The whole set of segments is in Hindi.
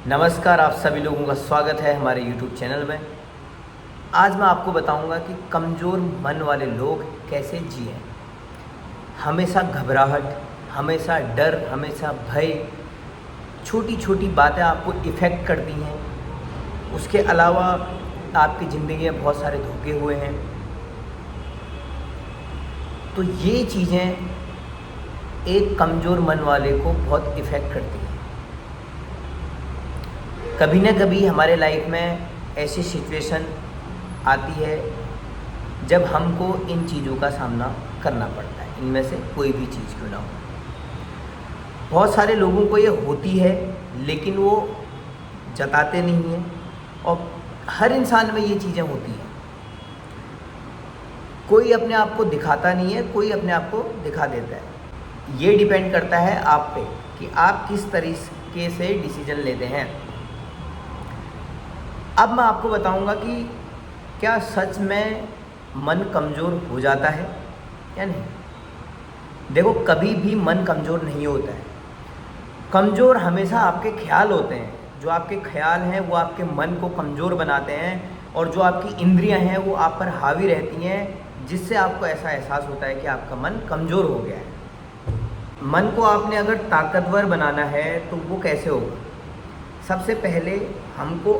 नमस्कार, आप सभी लोगों का स्वागत है हमारे YouTube चैनल में। आज मैं आपको बताऊंगा कि कमज़ोर मन वाले लोग कैसे जिएं। हमेशा घबराहट, हमेशा डर, हमेशा भय, छोटी छोटी बातें आपको इफ़ेक्ट करती हैं। उसके अलावा आपकी ज़िंदगी में बहुत सारे धोखे हुए हैं। तो ये चीज़ें एक कमज़ोर मन वाले को बहुत इफ़ेक्ट करती हैं। कभी ना कभी हमारे लाइफ में ऐसी सिचुएशन आती है जब हमको इन चीज़ों का सामना करना पड़ता है। इनमें से कोई भी चीज़ क्यों ना हो, बहुत सारे लोगों को ये होती है लेकिन वो जताते नहीं हैं, और हर इंसान में ये चीज़ें होती हैं। कोई अपने आप को दिखाता नहीं है, कोई अपने आप को दिखा देता है। ये डिपेंड करता है आप पे कि आप किस तरीके से डिसीजन लेते हैं। अब मैं आपको बताऊंगा कि क्या सच में मन कमज़ोर हो जाता है या नहीं। देखो, कभी भी मन कमज़ोर नहीं होता है। कमज़ोर हमेशा आपके ख्याल होते हैं। जो आपके ख्याल हैं वो आपके मन को कमज़ोर बनाते हैं, और जो आपकी इंद्रियां हैं वो आप पर हावी रहती हैं, जिससे आपको ऐसा एहसास होता है कि आपका मन कमज़ोर हो गया है। मन को आपने अगर ताकतवर बनाना है तो वो कैसे होगा। सबसे पहले हमको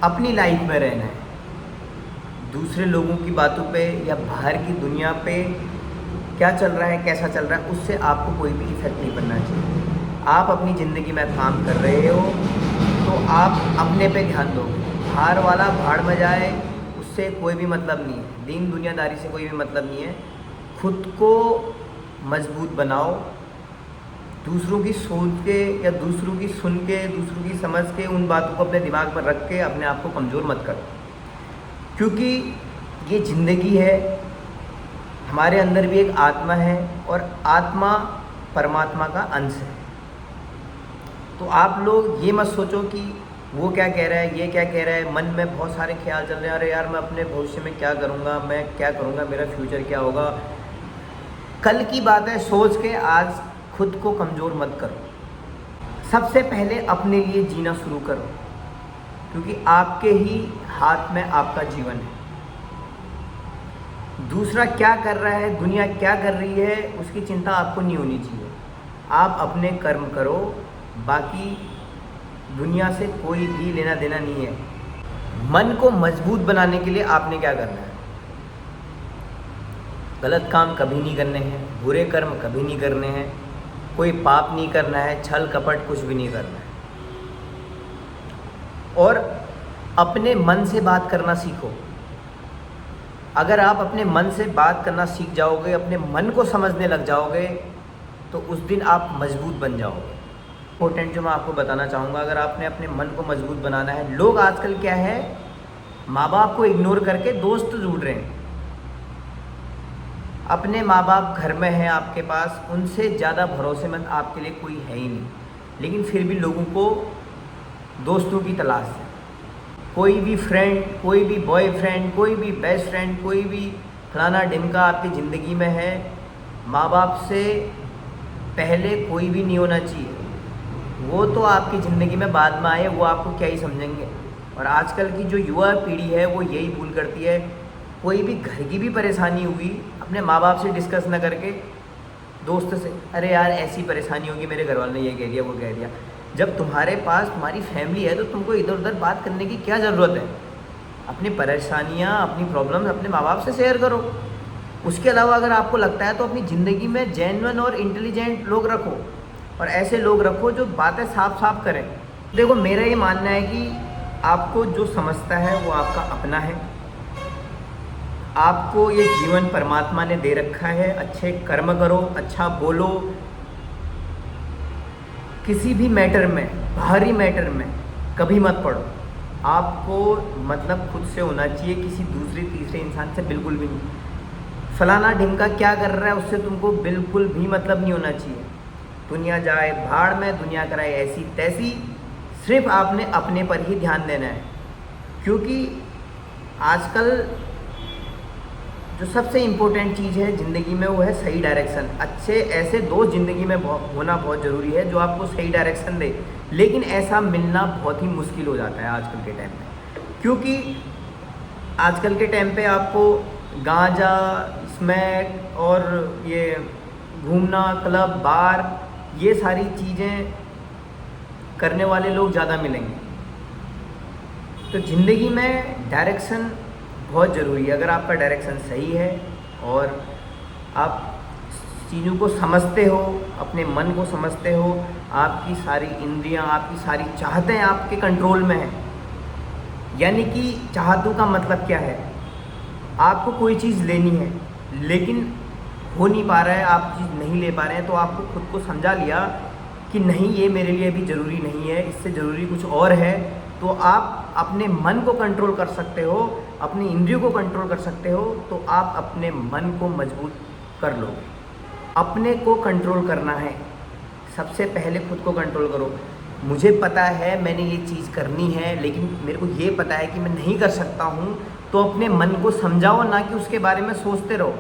अपनी लाइफ में रहना है। दूसरे लोगों की बातों पे या बाहर की दुनिया पे क्या चल रहा है, कैसा चल रहा है, उससे आपको कोई भी इफ़ेक्ट नहीं पड़ना चाहिए। आप अपनी ज़िंदगी में काम कर रहे हो तो आप अपने पे ध्यान दो। बाहर वाला भाड़ में जाए, उससे कोई भी मतलब नहीं है। दीन दुनियादारी से कोई भी मतलब नहीं है। खुद को मजबूत बनाओ। दूसरों की सोच के या दूसरों की सुन के, दूसरों की समझ के उन बातों को अपने दिमाग पर रख के अपने आप को कमज़ोर मत करो, क्योंकि ये ज़िंदगी है। हमारे अंदर भी एक आत्मा है और आत्मा परमात्मा का अंश है। तो आप लोग ये मत सोचो कि वो क्या कह रहा है, ये क्या कह रहा है। मन में बहुत सारे ख्याल चल रहे हैं, अरे यार मैं अपने भविष्य में क्या करूँगा, मैं क्या करूँगा, मेरा फ्यूचर क्या होगा। कल की बात है, सोच के आज खुद को कमज़ोर मत करो। सबसे पहले अपने लिए जीना शुरू करो, क्योंकि आपके ही हाथ में आपका जीवन है। दूसरा क्या कर रहा है, दुनिया क्या कर रही है, उसकी चिंता आपको नहीं होनी चाहिए। आप अपने कर्म करो, बाकी दुनिया से कोई भी लेना देना नहीं है। मन को मजबूत बनाने के लिए आपने क्या करना है, गलत काम कभी नहीं करने हैं, बुरे कर्म कभी नहीं करने हैं, कोई पाप नहीं करना है, छल कपट कुछ भी नहीं करना है। और अपने मन से बात करना सीखो। अगर आप अपने मन से बात करना सीख जाओगे, अपने मन को समझने लग जाओगे, तो उस दिन आप मजबूत बन जाओगे। इम्पोर्टेंट जो मैं आपको बताना चाहूँगा, अगर आपने अपने मन को मजबूत बनाना है, लोग आजकल क्या है, माँ बाप को इग्नोर करके दोस्त ढूंढ रहे हैं। अपने माँ बाप घर में हैं आपके पास, उनसे ज़्यादा भरोसेमंद आपके लिए कोई है ही नहीं, लेकिन फिर भी लोगों को दोस्तों की तलाश है। कोई भी फ्रेंड, कोई भी बॉयफ्रेंड, कोई भी बेस्ट फ्रेंड, कोई भी फलाना ढिमका आपकी ज़िंदगी में है। माँ बाप से पहले कोई भी नहीं होना चाहिए। वो तो आपकी ज़िंदगी में बाद में आए, वो आपको क्या ही समझेंगे। और आजकल की जो युवा पीढ़ी है वो यही भूल करती है। कोई भी घर की भी परेशानी हुई, अपने माँ बाप से डिस्कस ना करके दोस्त से, अरे यार ऐसी परेशानी होगी, मेरे घर वालों ने ये कह दिया, वो कह दिया। जब तुम्हारे पास तुम्हारी फैमिली है तो तुमको इधर उधर बात करने की क्या ज़रूरत है। अपनी परेशानियाँ, अपनी प्रॉब्लम्स अपने माँ बाप से शेयर करो। उसके अलावा अगर आपको लगता है तो अपनी ज़िंदगी में जेन्युइन और इंटेलिजेंट लोग रखो, और ऐसे लोग रखो जो बातें साफ साफ करें। देखो, मेरा ये मानना है कि आपको जो समझता है वो आपका अपना है। आपको ये जीवन परमात्मा ने दे रखा है। अच्छे कर्म करो, अच्छा बोलो। किसी भी मैटर में, बाहरी मैटर में कभी मत पड़ो। आपको मतलब खुद से होना चाहिए, किसी दूसरे तीसरे इंसान से बिल्कुल भी नहीं। फलाना ढिमका क्या कर रहा है उससे तुमको बिल्कुल भी मतलब नहीं होना चाहिए। दुनिया जाए भाड़ में, दुनिया कराए ऐसी तैसी, सिर्फ आपने अपने पर ही ध्यान देना है। क्योंकि आजकल जो सबसे इम्पोर्टेंट चीज़ है ज़िंदगी में वो है सही डायरेक्शन। अच्छे ऐसे दोस्त ज़िंदगी में होना बहुत ज़रूरी है जो आपको सही डायरेक्शन दे, लेकिन ऐसा मिलना बहुत ही मुश्किल हो जाता है आजकल के टाइम पे, क्योंकि आजकल के टाइम पे आपको गांजा, स्मैक और ये घूमना, क्लब, बार, ये सारी चीज़ें करने वाले लोग ज़्यादा मिलेंगे। तो ज़िंदगी में डायरेक्शन बहुत ज़रूरी है। अगर आपका डायरेक्शन सही है और आप चीज़ों को समझते हो, अपने मन को समझते हो, आपकी सारी इंद्रियां, आपकी सारी चाहतें आपके कंट्रोल में हैं। यानी कि चाहतों का मतलब क्या है, आपको कोई चीज़ लेनी है लेकिन हो नहीं पा रहा है, आप चीज़ नहीं ले पा रहे हैं, तो आपको खुद को समझा लिया कि नहीं, ये मेरे लिए अभी ज़रूरी नहीं है, इससे ज़रूरी कुछ और है। तो आप अपने मन को कंट्रोल कर सकते हो, अपनी इंद्रियों को कंट्रोल कर सकते हो, तो आप अपने मन को मजबूत कर लो। अपने को कंट्रोल करना है, सबसे पहले खुद को कंट्रोल करो। मुझे पता है मैंने ये चीज़ करनी है, लेकिन मेरे को ये पता है कि मैं नहीं कर सकता हूँ, तो अपने मन को समझाओ, ना कि उसके बारे में सोचते रहो।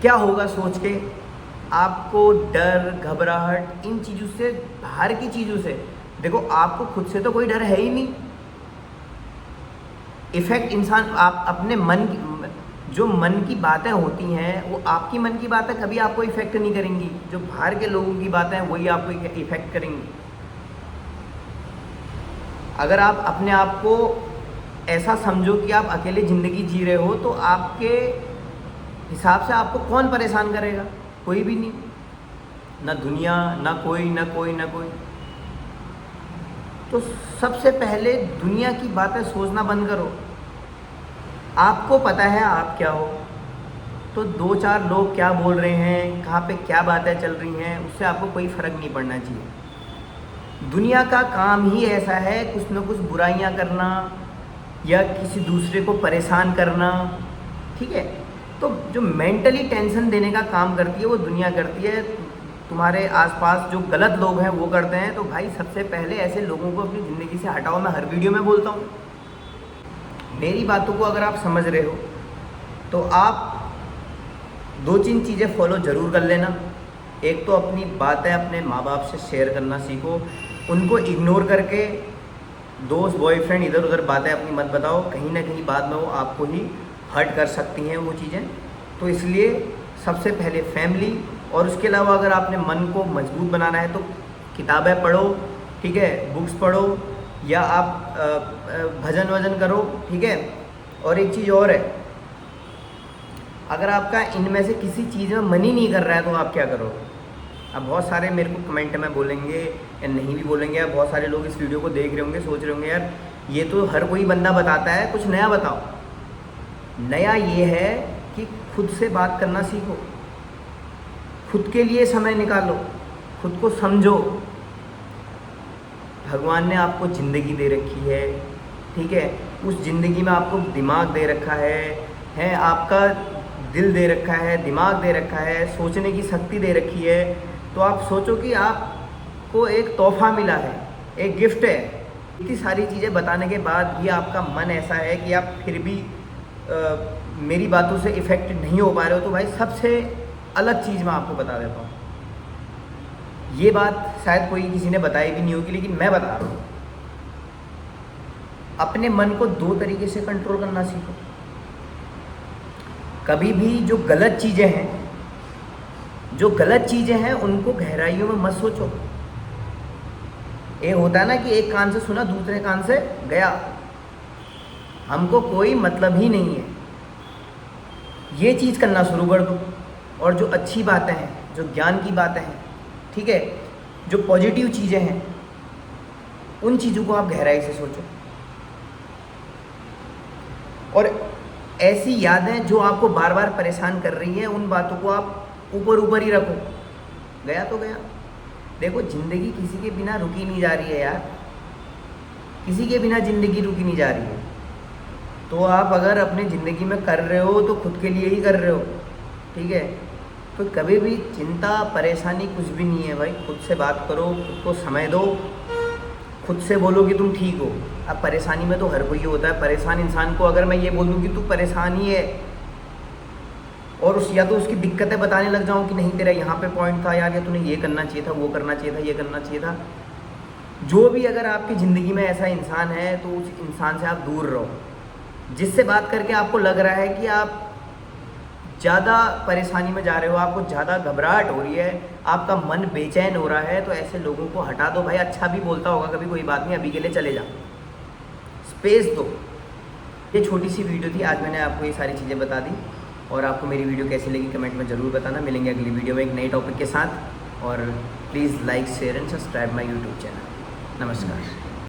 क्या होगा सोच के? आपको डर, घबराहट, इन चीज़ों से, बाहर की चीज़ों से, देखो आपको खुद से तो कोई डर है ही नहीं। इफ़ेक्ट इंसान आप अपने मन की, जो मन की बातें होती हैं वो आपकी मन की बातें कभी आपको इफ़ेक्ट नहीं करेंगी, जो बाहर के लोगों की बातें हैं वही आपको इफ़ेक्ट करेंगी। अगर आप अपने आप को ऐसा समझो कि आप अकेले ज़िंदगी जी रहे हो, तो आपके हिसाब से आपको कौन परेशान करेगा? कोई भी नहीं, ना दुनिया, ना कोई, ना कोई, ना कोई। तो सबसे पहले दुनिया की बातें सोचना बंद करो। आपको पता है आप क्या हो, तो दो चार लोग क्या बोल रहे हैं, कहाँ पे क्या बातें चल रही हैं, उससे आपको कोई फ़र्क नहीं पड़ना चाहिए। दुनिया का काम ही ऐसा है, कुछ न कुछ बुराइयां करना या किसी दूसरे को परेशान करना, ठीक है। तो जो मेंटली टेंशन देने का काम करती है वो दुनिया करती है। तुम्हारे आसपास जो गलत लोग हैं वो करते हैं, तो भाई सबसे पहले ऐसे लोगों को अपनी ज़िंदगी से हटाओ। मैं हर वीडियो में बोलता हूँ। मेरी बातों को अगर आप समझ रहे हो तो आप दो तीन चीज़ें फॉलो ज़रूर कर लेना। एक तो अपनी बातें अपने माँ बाप से शेयर करना सीखो, उनको इग्नोर करके दोस्त, बॉयफ्रेंड, इधर उधर बातें अपनी मत बताओ, कहीं ना कहीं बाद में वो आपको ही हर्ट कर सकती हैं वो चीज़ें। तो इसलिए सबसे पहले फैमिली, और उसके अलावा अगर आपने मन को मजबूत बनाना है तो किताबें पढ़ो, ठीक है, बुक्स पढ़ो, या आप भजन वजन करो, ठीक है। और एक चीज़ और है, अगर आपका इनमें से किसी चीज़ में मन ही नहीं कर रहा है तो आप क्या करो? अब बहुत सारे मेरे को कमेंट में बोलेंगे या नहीं भी बोलेंगे, अब बहुत सारे लोग इस वीडियो को देख रहे होंगे, सोच रहे होंगे यार ये तो हर कोई बंदा बताता है, कुछ नया बताओ। नया ये है कि खुद से बात करना सीखो, खुद के लिए समय निकालो, खुद को समझो। भगवान ने आपको ज़िंदगी दे रखी है, ठीक है, उस ज़िंदगी में आपको दिमाग दे रखा है, आपका दिल दे रखा है, दिमाग दे रखा है, सोचने की शक्ति दे रखी है। तो आप सोचो कि आपको एक तोहफा मिला है, एक गिफ्ट है। इतनी सारी चीज़ें बताने के बाद भी आपका मन ऐसा है कि आप फिर भी मेरी बातों से इफ़ेक्ट नहीं हो पा रहे हो, तो भाई सबसे अलग चीज़ मैं आपको बता देता हूँ। ये बात शायद कोई किसी ने बताई भी नहीं होगी, लेकिन मैं बता रहा हूँ। अपने मन को दो तरीके से कंट्रोल करना सीखो। कभी भी जो गलत चीज़ें हैं उनको गहराइयों में मत सोचो। ये होता है ना कि एक कान से सुना दूसरे कान से गया, हमको कोई मतलब ही नहीं है। ये चीज़ करना शुरू कर दो, और जो अच्छी बातें हैं, जो ज्ञान की बातें हैं, ठीक है, जो पॉजिटिव चीज़ें हैं, उन चीज़ों को आप गहराई से सोचो। और ऐसी यादें जो आपको बार बार परेशान कर रही हैं, उन बातों को आप ऊपर ही रखो। गया तो गया। देखो ज़िंदगी किसी के बिना रुकी नहीं जा रही है यार, किसी के बिना ज़िंदगी रुकी नहीं जा रही है। तो आप अगर अपनी ज़िंदगी में कर रहे हो तो खुद के लिए ही कर रहे हो, ठीक है। तो कभी भी चिंता, परेशानी कुछ भी नहीं है भाई। खुद से बात करो, खुद को समय दो, खुद से बोलो कि तुम ठीक हो। अब परेशानी में तो हर कोई होता है। परेशान इंसान को अगर मैं ये बोल दूँ कि तू परेशान ही है, और उस या तो उसकी दिक्कतें बताने लग जाऊँ कि नहीं तेरा यहाँ पे पॉइंट था यार, या तूने ये करना चाहिए था, वो करना चाहिए था, ये करना चाहिए था, जो भी अगर आपकी ज़िंदगी में ऐसा इंसान है तो उस इंसान से आप दूर रहो। जिससे बात करके आपको लग रहा है कि आप ज़्यादा परेशानी में जा रहे हो, आपको ज़्यादा घबराहट हो रही है, आपका मन बेचैन हो रहा है, तो ऐसे लोगों को हटा दो भाई। अच्छा भी बोलता होगा कभी, कोई बात नहीं, अभी के लिए चले जाओ, स्पेस दो। ये छोटी सी वीडियो थी, आज मैंने आपको ये सारी चीज़ें बता दी। और आपको मेरी वीडियो कैसी लगी कमेंट में ज़रूर बताना। मिलेंगे अगली वीडियो में एक नए टॉपिक के साथ। और please like share and subscribe my YouTube channel. नमस्कार।